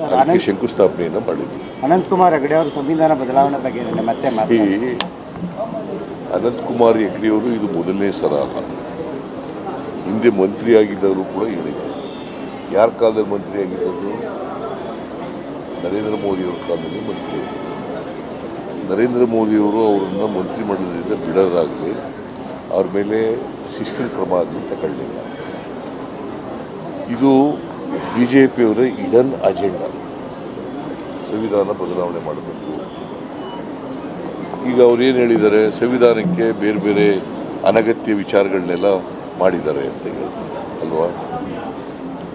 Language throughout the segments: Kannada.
ಅದಕ್ಕೆ ಶಂಕುಸ್ಥಾಪನೆಯನ್ನು ಮಾಡಿದ್ವಿ. ಅನಂತಕುಮಾರ್ ಹೆಗಡೆ ಅವರು ಸಂವಿಧಾನ ಬದಲಾವಣೆ ಬಗ್ಗೆ ಮತ್ತೆ ಈ ಅನಂತಕುಮಾರ್ ಹೆಗಡೆಯವರು ಇದು ಮೊದಲನೇ ಸಲ ಅಲ್ಲ, ಹಿಂದೆ ಮಂತ್ರಿ ಆಗಿದ್ದವರು ಕೂಡ ಹೇಳಿದ್ದಾರೆ. ಯಾರ ಕಾಲದಲ್ಲಿ ಮಂತ್ರಿ ಆಗಿದ್ದವರು? ನರೇಂದ್ರ ಮೋದಿಯವ್ರ ಕಾಲದಲ್ಲಿ ಮಂತ್ರಿ. ನರೇಂದ್ರ ಮೋದಿಯವರು ಅವರನ್ನು ಮಂತ್ರಿಮಂಡಲದಿಂದ ಬಿಡೋದಾಗಲಿ ಅವ್ರ ಮೇಲೆ ಶಿಸ್ತಿನ ಕ್ರಮ ಆಗಲಿ ತಗೊಳ್ಳಿಲ್ಲ. ಇದು ಬಿ ಜೆ ಪಿಯವರ ಇಡನ್ ಅಜೆಂಡಾ, ಸಂವಿಧಾನ ಬದಲಾವಣೆ ಮಾಡಬೇಕು. ಈಗ ಅವ್ರು ಏನು ಹೇಳಿದ್ದಾರೆ, ಸಂವಿಧಾನಕ್ಕೆ ಬೇರೆ ಬೇರೆ ಅನಗತ್ಯ ವಿಚಾರಗಳನ್ನೆಲ್ಲ ಮಾಡಿದ್ದಾರೆ ಅಂತ ಹೇಳ್ತಾರೆ ಅಲ್ವಾ.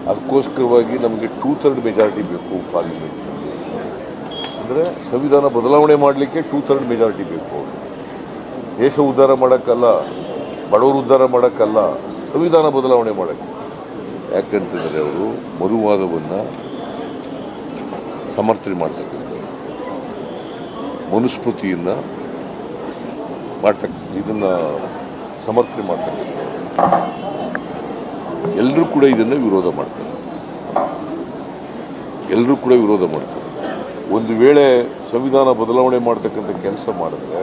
ಅದಕ್ಕೋಸ್ಕರವಾಗಿ ನಮಗೆ 2/3 ಮೆಜಾರಿಟಿ ಬೇಕು ಪಾರ್ಲಿಮೆಂಟ್. ಅಂದರೆ ಸಂವಿಧಾನ ಬದಲಾವಣೆ ಮಾಡಲಿಕ್ಕೆ 2/3 ಮೆಜಾರಿಟಿ ಬೇಕು. ದೇಶ ಉದ್ಧಾರ ಮಾಡೋಕ್ಕಲ್ಲ, ಬಡವರು ಉದ್ಧಾರ ಮಾಡೋಕ್ಕಲ್ಲ, ಸಂವಿಧಾನ ಬದಲಾವಣೆ ಮಾಡೋಕ್ಕೆ. ಯಾಕಂತಂದರೆ ಅವರು ಮರುವಾದವನ್ನು ಸಮರ್ಥನೆ ಮಾಡ್ತಕ್ಕಂಥ, ಮನುಸ್ಮೃತಿಯನ್ನು ಇದನ್ನು ಸಮರ್ಥನೆ ಮಾಡ್ತಕ್ಕಂಥ ಎಲ್ಲರೂ ಕೂಡ ಇದನ್ನು ವಿರೋಧ ಮಾಡ್ತಾರೆ. ಎಲ್ಲರೂ ಕೂಡ ವಿರೋಧ ಮಾಡ್ತಾರೆ. ಒಂದು ವೇಳೆ ಸಂವಿಧಾನ ಬದಲಾವಣೆ ಮಾಡ್ತಕ್ಕಂಥ ಕೆಲಸ ಮಾಡಿದ್ರೆ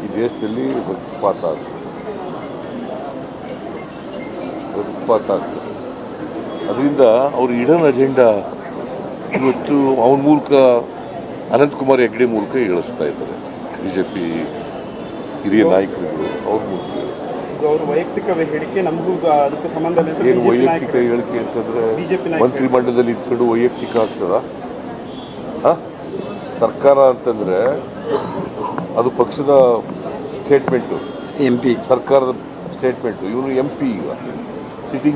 ಈ ದೇಶದಲ್ಲಿ ರಕ್ತಪಾತ ಆಗ್ತದೆ. ಅದರಿಂದ ಅವ್ರ ಇಡನ್ ಅಜೆಂಡಾ ಇವತ್ತು ಅವನ ಮೂಲಕ, ಅನಂತಕುಮಾರ್ ಹೆಗಡೆ ಮೂಲಕ ಹೇಳಿಸ್ತಾ ಇದ್ದಾರೆ. ಬಿ ಜೆ ಪಿ ಹಿರಿಯ ನಾಯಕರುಗಳು ಅವ್ರ ಮೂಲಕ ಅವ್ರ ವೈಯಕ್ತಿಕ ಹೇಳಿಕೆ ನಮಗೂ ಅದಕ್ಕೆ ಸಂಬಂಧ ಏನು ವೈಯಕ್ತಿಕ ಹೇಳಿಕೆ ಅಂತಂದ್ರೆ ಮಂತ್ರಿಮಂಡಲದಲ್ಲಿ ಇಟ್ಕೊಂಡು ವೈಯಕ್ತಿಕ ಆಗ್ತದ? ಸರ್ಕಾರ ಅಂತಂದ್ರೆ ಅದು ಪಕ್ಷದ ಸ್ಟೇಟ್ಮೆಂಟು, MP ಸರ್ಕಾರದ ಸ್ಟೇಟ್ಮೆಂಟು. ಇವನು MP ಈಗ ಸಿಟ್ಟಿಂಗ್